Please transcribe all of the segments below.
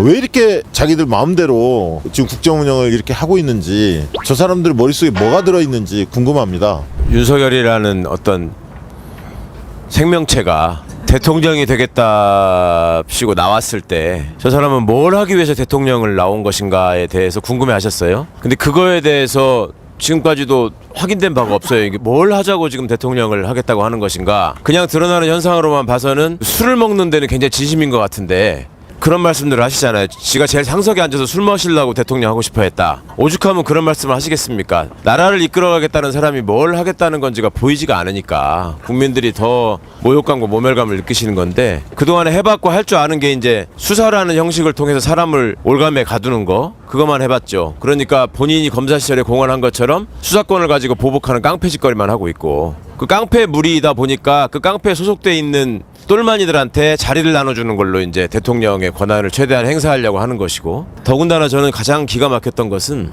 왜 이렇게 자기들 마음대로 지금 국정 운영을 이렇게 하고 있는지, 저 사람들 머릿속에 뭐가 들어있는지 궁금합니다. 윤석열이라는 어떤 생명체가 대통령이 되겠다시고 나왔을 때 저 사람은 뭘 하기 위해서 대통령을 나온 것인가에 대해서 궁금해 하셨어요. 근데 그거에 대해서 지금까지도 확인된 바가 없어요. 이게 뭘 하자고 지금 대통령을 하겠다고 하는 것인가. 그냥 드러나는 현상으로만 봐서는 술을 먹는 데는 굉장히 진심인 것 같은데, 그런 말씀들을 하시잖아요. 지가 제일 상석에 앉아서 술 마시려고 대통령 하고 싶어 했다. 오죽하면 그런 말씀을 하시겠습니까? 나라를 이끌어가겠다는 사람이 뭘 하겠다는 건지가 보이지가 않으니까 국민들이 더 모욕감과 모멸감을 느끼시는 건데, 그동안에 해봤고 할 줄 아는 게 이제 수사라는 형식을 통해서 사람을 올감에 가두는 거, 그것만 해봤죠. 그러니까 본인이 검사 시절에 공언한 것처럼 수사권을 가지고 보복하는 깡패짓거리만 하고 있고, 그 깡패 무리이다 보니까 그 깡패에 소속돼 있는 똘마니들한테 자리를 나눠주는 걸로 이제 대통령의 권한을 최대한 행사하려고 하는 것이고, 더군다나 저는 가장 기가 막혔던 것은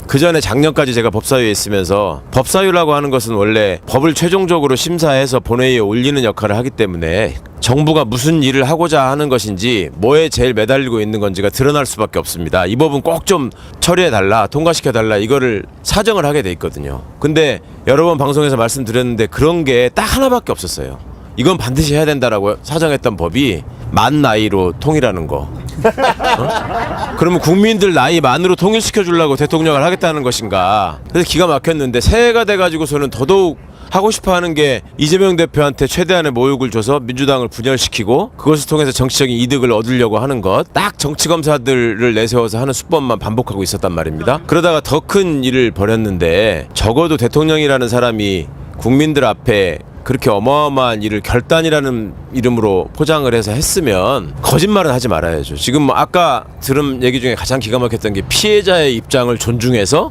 그 전에 작년까지 제가 법사위에 있으면서, 법사위라고 하는 것은 원래 법을 최종적으로 심사해서 본회의에 올리는 역할을 하기 때문에 정부가 무슨 일을 하고자 하는 것인지, 뭐에 제일 매달리고 있는 건지가 드러날 수밖에 없습니다. 이 법은 꼭 좀 처리해달라, 통과시켜달라, 이거를 사정을 하게 돼 있거든요. 근데 여러 번 방송에서 말씀드렸는데 그런 게 딱 하나밖에 없었어요. 이건 반드시 해야 된다라고 사정했던 법이 만 나이로 통일하는 거. 그러면 국민들 나이 만으로 통일시켜 주려고 대통령을 하겠다는 것인가. 그래서 기가 막혔는데, 새해가 돼가지고서는 더더욱 하고 싶어하는 게 이재명 대표한테 최대한의 모욕을 줘서 민주당을 분열시키고 그것을 통해서 정치적인 이득을 얻으려고 하는 것, 딱 정치검사들을 내세워서 하는 수법만 반복하고 있었단 말입니다. 그러다가 더 큰 일을 벌였는데, 적어도 대통령이라는 사람이 국민들 앞에 그렇게 어마어마한 일을 결단이라는 이름으로 포장을 해서 했으면 거짓말은 하지 말아야죠. 지금 뭐 아까 들은 얘기 중에 가장 기가 막혔던 게, 피해자의 입장을 존중해서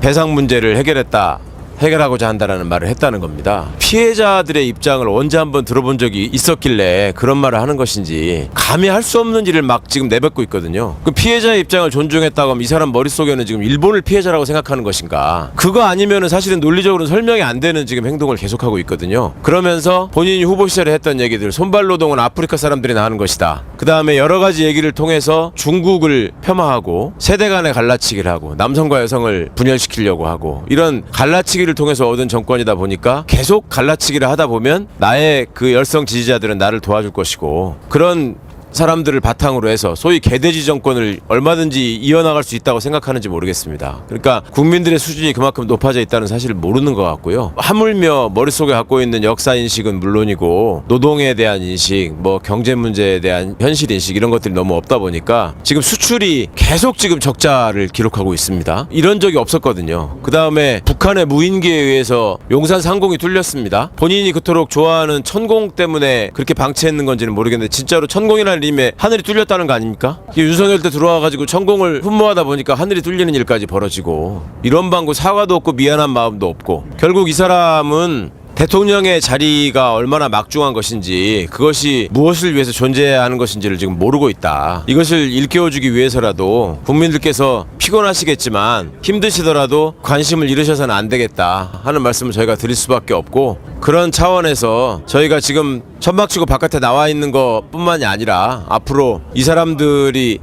배상 문제를 해결하고자 한다라는 말을 했다는 겁니다. 피해자들의 입장을 언제 한번 들어본 적이 있었길래 그런 말을 하는 것인지, 감히 할 수 없는 일을 막 지금 내뱉고 있거든요. 그 피해자의 입장을 존중했다고 하면 이 사람 머릿속에는 지금 일본을 피해자라고 생각하는 것인가. 그거 아니면은 사실은 논리적으로는 설명이 안 되는 지금 행동을 계속하고 있거든요. 그러면서 본인이 후보 시절에 했던 얘기들, 손발노동은 아프리카 사람들이나 하는 것이다. 그 다음에 여러 가지 얘기를 통해서 중국을 폄하하고 세대 간의 갈라치기를 하고 남성과 여성을 분열시키려고 하고, 이런 갈라치기를 통해서 얻은 정권이다 보니까 계속 갈라치기를 하다 보면 나의 그 열성 지지자들은 나를 도와줄 것이고, 그런 사람들을 바탕으로 해서 소위 개돼지 정권을 얼마든지 이어나갈 수 있다고 생각하는지 모르겠습니다. 그러니까 국민들의 수준이 그만큼 높아져 있다는 사실을 모르는 것 같고요. 하물며 머릿속에 갖고 있는 역사인식은 물론이고, 노동에 대한 인식, 뭐 경제 문제에 대한 현실인식, 이런 것들이 너무 없다 보니까 지금 수출이 계속 지금 적자를 기록하고 있습니다. 이런 적이 없었거든요. 그 다음에 북한의 무인기에 의해서 용산 상공이 뚫렸습니다. 본인이 그토록 좋아하는 천공 때문에 그렇게 방치했는 건지는 모르겠는데, 진짜로 천공이라는 님에 하늘이 뚫렸다는 거 아닙니까? 윤석열 때 들어와가지고 천공을 흠모하다 보니까 하늘이 뚫리는 일까지 벌어지고, 이런 방구 사과도 없고 미안한 마음도 없고, 결국 이 사람은 대통령의 자리가 얼마나 막중한 것인지, 그것이 무엇을 위해서 존재해야 하는 것인지를 지금 모르고 있다. 이것을 일깨워주기 위해서라도 국민들께서 피곤하시겠지만 힘드시더라도 관심을 잃으셔서는 안 되겠다 하는 말씀을 저희가 드릴 수밖에 없고, 그런 차원에서 저희가 지금 천막치고 바깥에 나와 있는 것뿐만이 아니라 앞으로 이 사람들이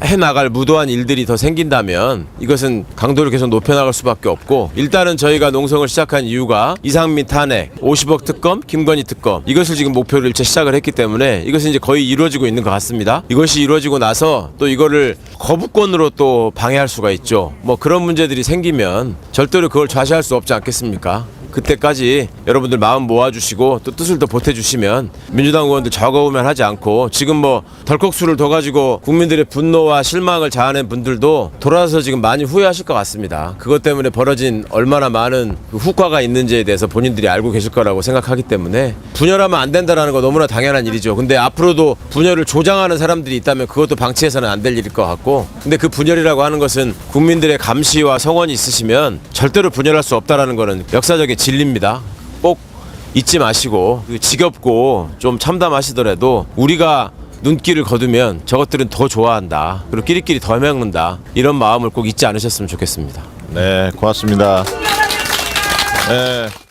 해나갈 무도한 일들이 더 생긴다면 이것은 강도를 계속 높여나갈 수밖에 없고, 일단은 저희가 농성을 시작한 이유가 이상민 탄핵, 50억 특검, 김건희 특검, 이것을 지금 목표로 일체 시작을 했기 때문에 이것은 이제 거의 이루어지고 있는 것 같습니다. 이것이 이루어지고 나서 또 이거를 거부권으로 또 방해할 수가 있죠. 뭐 그런 문제들이 생기면 절대로 그걸 좌시할 수 없지 않겠습니까? 그때까지 여러분들 마음 모아주시고 또 뜻을 더 보태주시면 민주당 의원들 적어오면 하지 않고, 지금 뭐 덜컥수를 더 가지고 국민들의 분노와 실망을 자아낸 분들도 돌아서 지금 많이 후회하실 것 같습니다. 그것 때문에 벌어진 얼마나 많은 후과가 있는지에 대해서 본인들이 알고 계실 거라고 생각하기 때문에, 분열하면 안 된다는 거 너무나 당연한 일이죠. 근데 앞으로도 분열을 조장하는 사람들이 있다면 그것도 방치해서는 안 될 일일 것 같고, 근데 그 분열이라고 하는 것은 국민들의 감시와 성원이 있으시면 절대로 분열할 수 없다라는 거는 역사적인 진리입니다. 꼭 잊지 마시고, 지겹고 좀 참담하시더라도 우리가 눈길을 거두면 저것들은 더 좋아한다, 그리고 끼리끼리 더 해먹는다, 이런 마음을 꼭 잊지 않으셨으면 좋겠습니다. 네, 고맙습니다. 네.